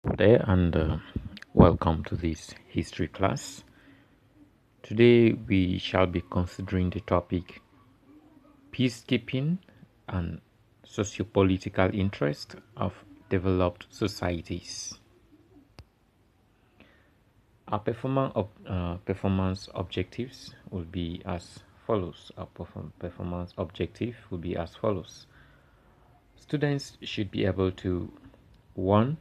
There and welcome to this history class. Today we shall be considering the topic peacekeeping and socio-political interest of developed societies. Our performance objectives will be as follows. Our performance objective will be as follows. Students should be able to 1.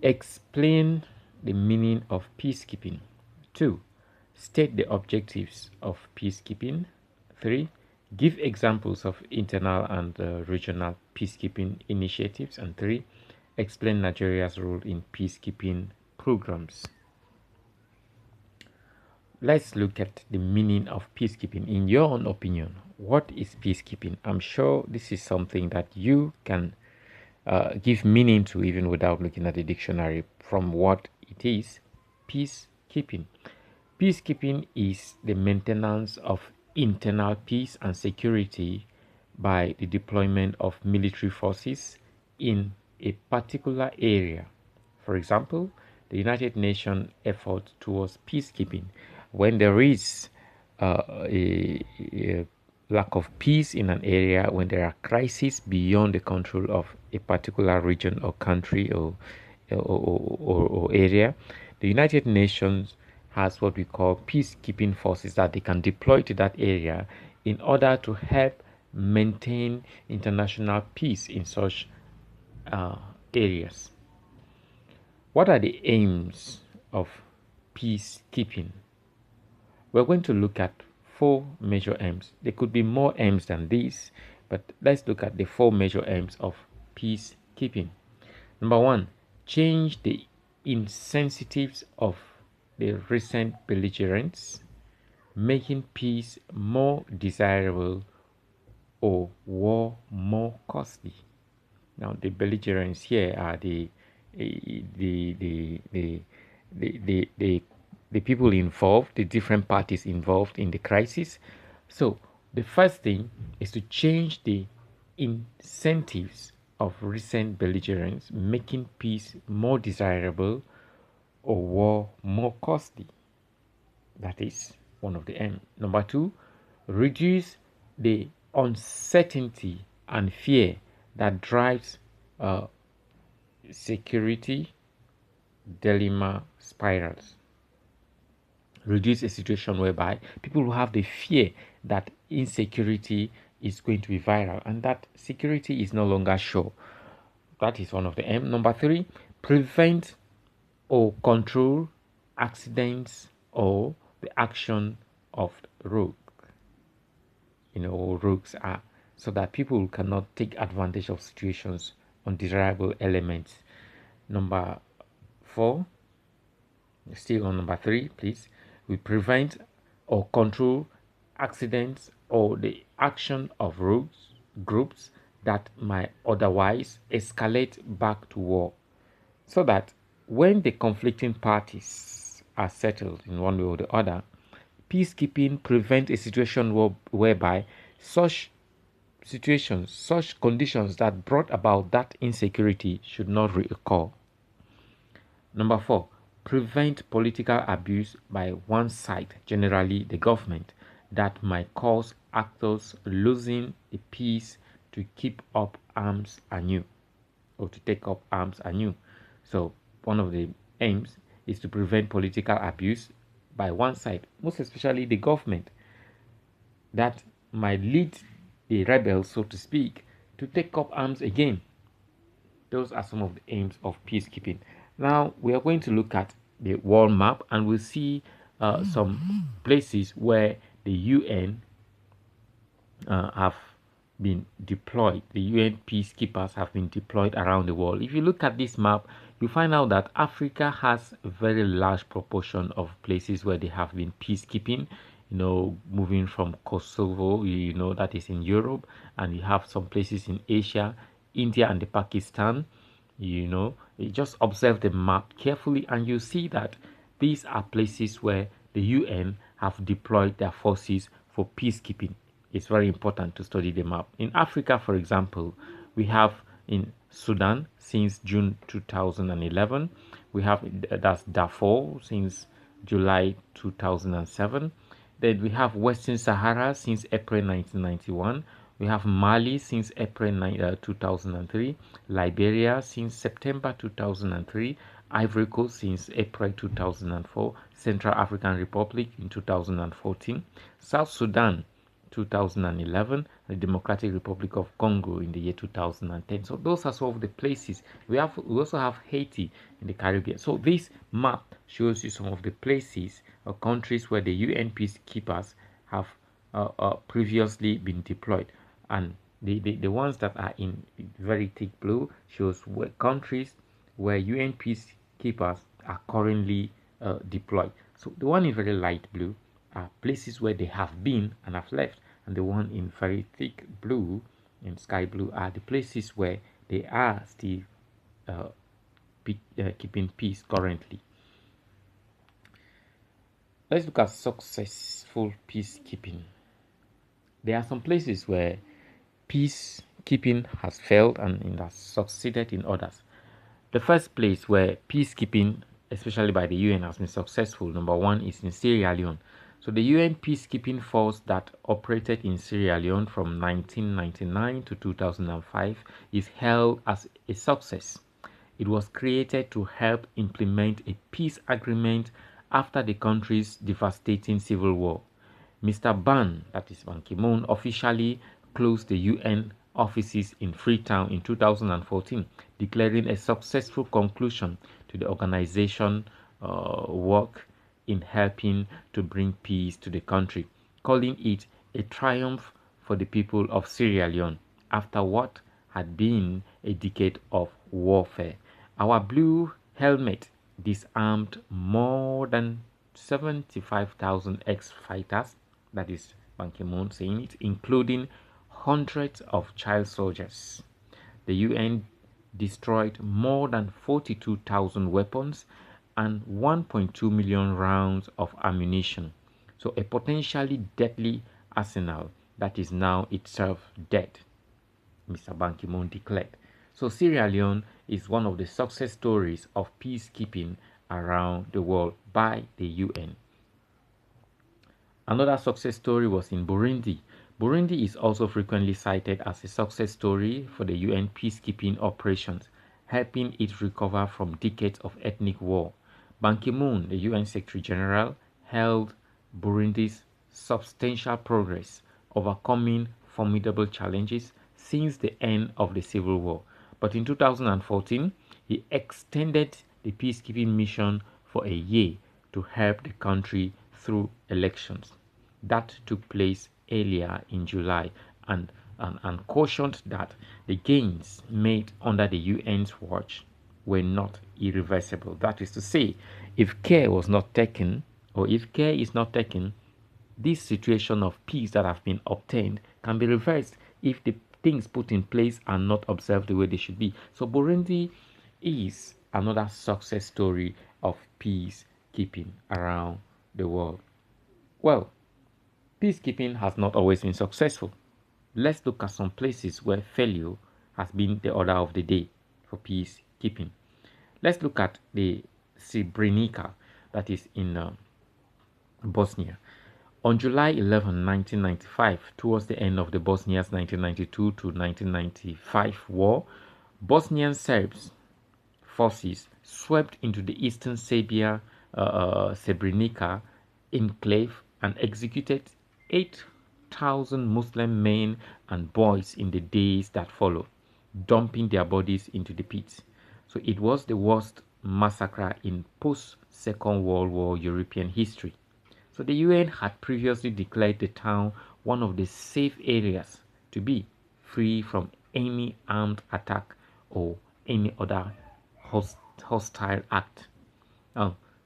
Explain the meaning of peacekeeping. 2. State the objectives of peacekeeping. 3. Give examples of internal and regional peacekeeping initiatives. And 3. Explain Nigeria's role in peacekeeping programs. Let's look at the meaning of peacekeeping. In your own opinion, what is peacekeeping? I'm sure this is something that you can give meaning to even without looking at the dictionary from what it is. Peacekeeping. Peacekeeping is the maintenance of internal peace and security by the deployment of military forces in a particular area. For example, the United Nations effort towards peacekeeping. When there is a lack of peace in an area, when there are crises beyond the control of a particular region or country or area, the United Nations has what we call peacekeeping forces that they can deploy to that area in order to help maintain international peace in such areas. What are the aims of peacekeeping? We're going to look at 4 major aims. There could be more aims than these, but let's look at the 4 major aims of peacekeeping. Number 1, change the incentives of the recent belligerents, making peace more desirable or war more costly. Now, the belligerents here are the people involved, the different parties involved in the crisis. So the first thing is to change the incentives of recent belligerents, making peace more desirable or war more costly. That is one of the aims. Number 2, reduce the uncertainty and fear that drives security dilemma spirals. Reduce a situation whereby people will have the fear that insecurity is going to be viral and that security is no longer sure. That is one of the aims. Number 3, prevent or control accidents or the action of rogue. Rogues are, so that people cannot take advantage of situations, undesirable elements. Number 4, still on number 3, please. We prevent or control accidents or the action of rogues groups that might otherwise escalate back to war, so that when the conflicting parties are settled in one way or the other, peacekeeping prevents a situation whereby such situations, such conditions that brought about that insecurity should not reoccur. Number 4, prevent political abuse by one side, generally the government, that might cause actors losing the peace to keep up arms anew or to take up arms anew. So one of the aims is to prevent political abuse by one side, most especially the government, that might lead the rebels, so to speak, to take up arms again. Those are some of the aims of peacekeeping. Now we are going to look at the world map and we'll see some places where the UN have been deployed. The UN peacekeepers have been deployed around the world. If you look at this map, you find out that Africa has a very large proportion of places where they have been peacekeeping. Moving from Kosovo, that is in Europe, and you have some places in Asia, India and the Pakistan. You just observe the map carefully and you see that these are places where the UN have deployed their forces for peacekeeping. It's very important to study the map. In Africa, for example, we have in Sudan since June 2011. We have that's Darfur since July 2007. Then we have Western Sahara since April 1991. We have Mali since April 2003, Liberia since September 2003, Ivory Coast since April 2004, Central African Republic in 2014, South Sudan 2011, the Democratic Republic of Congo in the year 2010. So those are some of the places. We also have Haiti in the Caribbean. So this map shows you some of the places or countries where the UN peacekeepers have previously been deployed, and the ones that are in very thick blue shows where countries where UN peacekeepers are currently deployed. So the one in very light blue are places where they have been and have left, and the one in very thick blue and sky blue are the places where they are still keeping peace currently. Let's look at successful peacekeeping. There are some places where peacekeeping has failed and it has succeeded in others. The first place where peacekeeping, especially by the UN, has been successful, number one, is in Sierra Leone. So the UN peacekeeping force that operated in Sierra Leone from 1999 to 2005 is hailed as a success. It was created to help implement a peace agreement after the country's devastating civil war. Mr. Ban, that is Ban Ki-moon, officially closed the UN offices in Freetown in 2014, declaring a successful conclusion to the organization work in helping to bring peace to the country, calling it a triumph for the people of Sierra Leone after what had been a decade of warfare. Our blue helmet disarmed more than 75,000 ex-fighters, that is Ban Ki-moon saying it, including hundreds of child soldiers. The UN destroyed more than 42,000 weapons and 1.2 million rounds of ammunition. So a potentially deadly arsenal that is now itself dead, Mr. Ban Ki-moon declared. So Sierra Leone is one of the success stories of peacekeeping around the world by the UN. Another success story was in Burundi. Burundi is also frequently cited as a success story for the UN peacekeeping operations, helping it recover from decades of ethnic war. Ban Ki-moon, the UN Secretary General, hailed Burundi's substantial progress, overcoming formidable challenges since the end of the civil war. But in 2014, he extended the peacekeeping mission for a year to help the country through elections. That took place earlier in July, and cautioned that the gains made under the UN's watch were not irreversible. That is to say, if care was not taken, or if care is not taken, this situation of peace that have been obtained can be reversed if the things put in place are not observed the way they should be. So Burundi is another success story of peacekeeping around the world. Well, peacekeeping has not always been successful. Let's look at some places where failure has been the order of the day for peacekeeping. Let's look at the Srebrenica, that is in Bosnia. On July 11, 1995, towards the end of the Bosnia's 1992 to 1995 war, Bosnian Serbs forces swept into the eastern Serbia Srebrenica enclave and executed 8,000 Muslim men and boys in the days that followed, dumping their bodies into the pits. So it was the worst massacre in post-Second World War European history. So the UN had previously declared the town one of the safe areas to be, free from any armed attack or any other hostile act.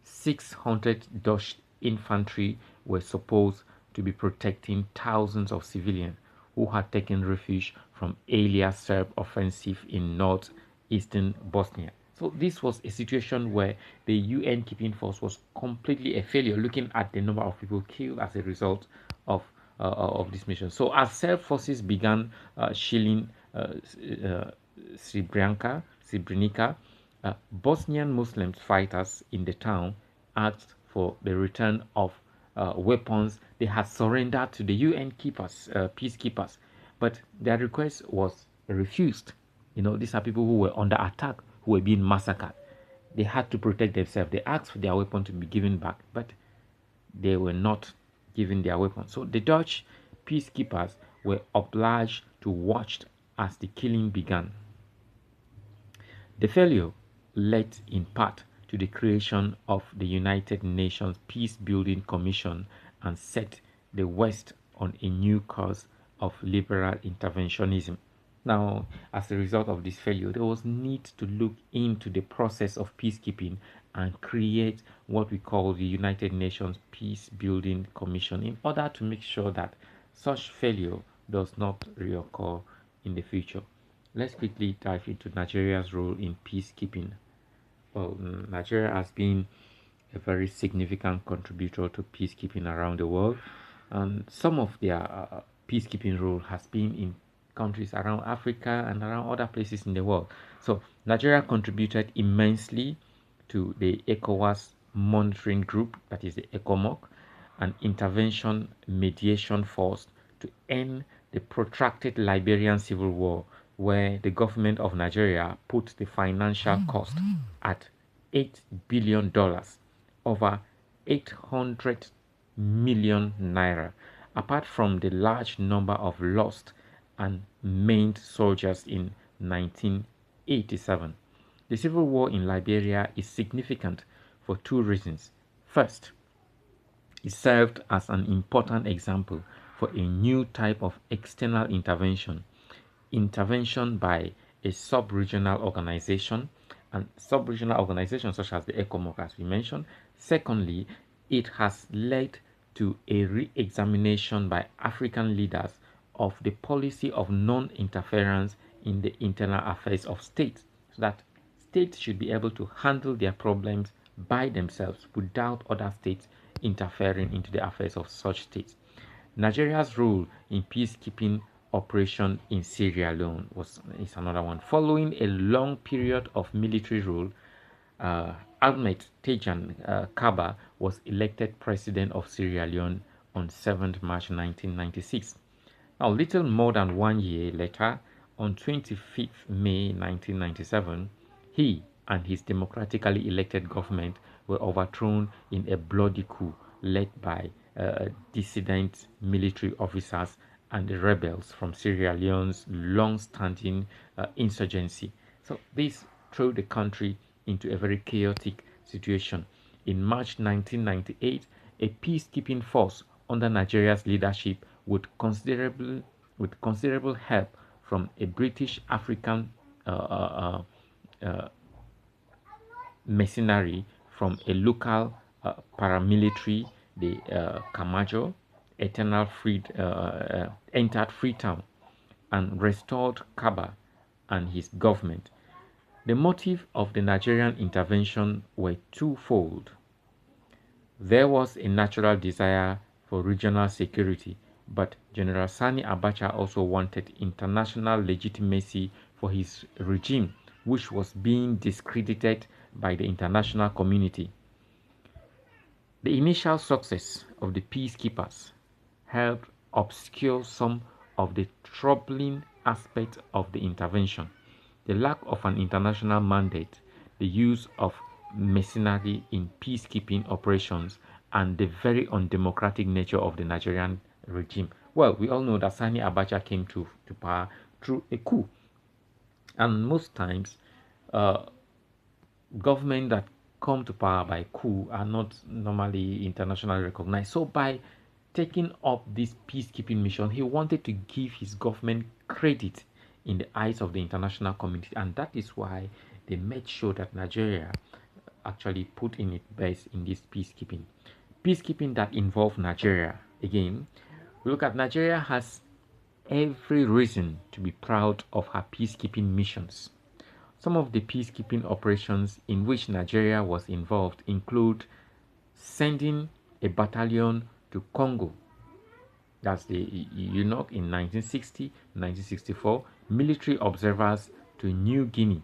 600 Dutch infantry were supposed to be protecting thousands of civilians who had taken refuge from earlier Serb offensive in northeastern Bosnia. So this was a situation where the UN keeping force was completely a failure, looking at the number of people killed as a result of this mission. So as Serb forces began shelling Srebrenica, Bosnian Muslim fighters in the town asked for the return of weapons they had surrendered to the UN peacekeepers, but their request was refused. You know, these are people who were under attack, who were being massacred. They had to protect themselves. They asked for their weapon to be given back, but they were not given their weapons. So the Dutch peacekeepers were obliged to watch as the killing began. The failure led in part to the creation of the United Nations Peace Building Commission and set the West on a new course of liberal interventionism. Now, as a result of this failure, there was need to look into the process of peacekeeping and create what we call the United Nations Peace Building Commission in order to make sure that such failure does not reoccur in the future. Let's quickly dive into Nigeria's role in peacekeeping. Well, Nigeria has been a very significant contributor to peacekeeping around the world, and some of their peacekeeping role has been in countries around Africa and around other places in the world. So Nigeria contributed immensely to the ECOWAS monitoring group, that is the ECOMOC, an intervention mediation force to end the protracted Liberian civil war, where the government of Nigeria put the financial cost at $8 billion, over 800 million naira, apart from the large number of lost and maimed soldiers in 1987. The civil war in Liberia is significant for two reasons. First, it served as an important example for a new type of external intervention by a sub-regional organization, and sub-regional organizations such as the ECOMOC, as we mentioned. Secondly, it has led to a re-examination by African leaders of the policy of non-interference in the internal affairs of states, so that states should be able to handle their problems by themselves without other states interfering into the affairs of such states. Nigeria's role in peacekeeping operation in Sierra Leone is another one. Following a long period of military rule, Ahmed Tejan Kaba was elected president of Sierra Leone on 7th March 1996. Now, little more than 1 year later, on 25th May 1997, he and his democratically elected government were overthrown in a bloody coup led by dissident military officers and the rebels from Sierra Leone's long-standing insurgency. So this threw the country into a very chaotic situation. In March 1998, a peacekeeping force under Nigeria's leadership with considerable help from a British African mercenary from a local paramilitary, the Camacho, entered Freetown and restored Kaba and his government. The motive of the Nigerian intervention were twofold. There was a natural desire for regional security, but General Sani Abacha also wanted international legitimacy for his regime, which was being discredited by the international community. The initial success of the peacekeepers helped obscure some of the troubling aspects of the intervention: the lack of an international mandate, the use of mercenary in peacekeeping operations, and the very undemocratic nature of the Nigerian regime. Well, we all know that Sani Abacha came to power through a coup, and most times government that come to power by coup are not normally internationally recognized. So by taking up this peacekeeping mission, he wanted to give his government credit in the eyes of the international community, and that is why they made sure that Nigeria actually put in its best in this peacekeeping that involved Nigeria. Again, we look at Nigeria has every reason to be proud of her peacekeeping missions. Some of the peacekeeping operations in which Nigeria was involved include sending a battalion to Congo, that's the UNOC, in 1960, 1964, military observers to New Guinea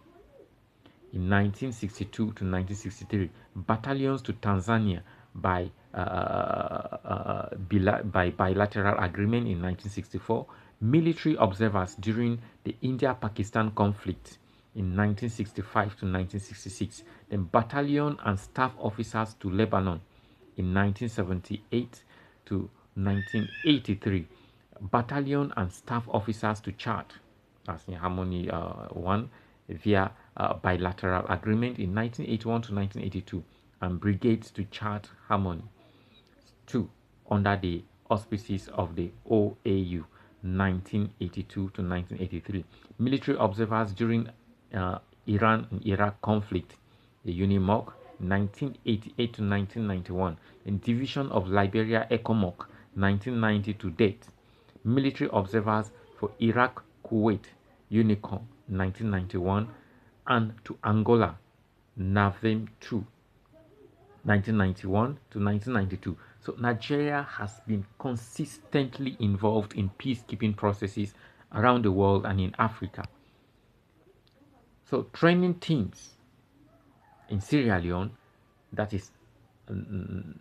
in 1962 to 1963, battalions to Tanzania by bilateral agreement in 1964, military observers during the India-Pakistan conflict in 1965 to 1966, then battalion and staff officers to Lebanon in 1978 to 1983, battalion and staff officers to Chad, as in Harmony 1, via bilateral agreement in 1981 to 1982, and brigades to Chad Harmony 2 under the auspices of the OAU 1982 to 1983, military observers during Iran and Iraq conflict, the UNIMOC 1988 to 1991, and division of Liberia ECOMOC 1990 to date, military observers for Iraq Kuwait UNICOM 1991, and to Angola NAVIM 2 1991 to 1992. So Nigeria has been consistently involved in peacekeeping processes around the world and in Africa. So training teams in Sierra Leone, that is NATNG,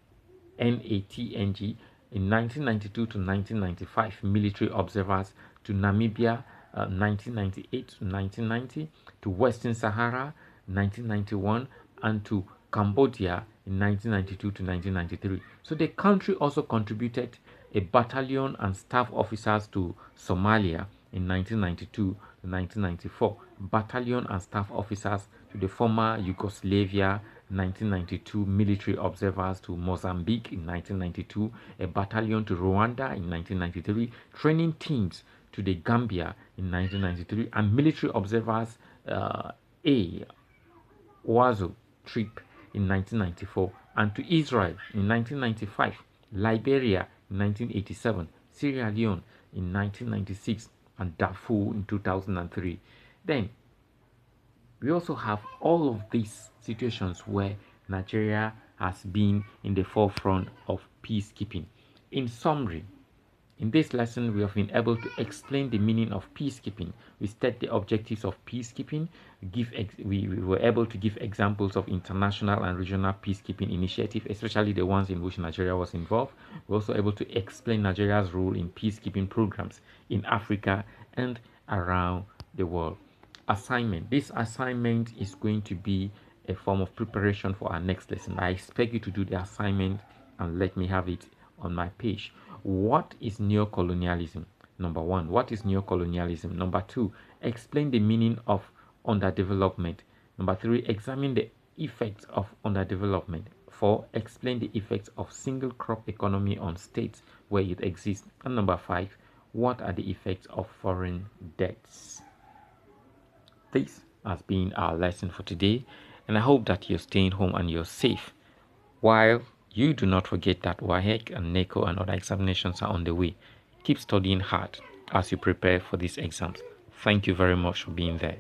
in 1992 to 1995, military observers to Namibia 1998 to 1990, to Western Sahara 1991, and to Cambodia in 1992 to 1993. So the country also contributed a battalion and staff officers to Somalia in 1992 to 1994, battalion and staff officers to the former Yugoslavia 1992, military observers to Mozambique in 1992, a battalion to Rwanda in 1993, training teams to the Gambia in 1993, and military observers a Wazo trip in 1994, and to Israel in 1995, Liberia in 1987, Sierra Leone in 1996, and Darfur in 2003. Then we also have all of these situations where Nigeria has been in the forefront of peacekeeping. In summary, in this lesson, we have been able to explain the meaning of peacekeeping. We state the objectives of peacekeeping. We were able to give examples of international and regional peacekeeping initiatives, especially the ones in which Nigeria was involved. We're also able to explain Nigeria's role in peacekeeping programs in Africa and around the world. Assignment. This assignment is going to be a form of preparation for our next lesson. I expect you to do the assignment and let me have it on my page. What is neocolonialism? Number 1, what is neocolonialism? Number 2, explain the meaning of underdevelopment. Number 3, examine the effects of underdevelopment. 4, explain the effects of single crop economy on states where it exists. And number 5, what are the effects of foreign debts? This has been our lesson for today, and I hope that you're staying home and you're safe, while you do not forget that WAEC and NECO and other examinations are on the way. Keep studying hard as you prepare for these exams. Thank you very much for being there.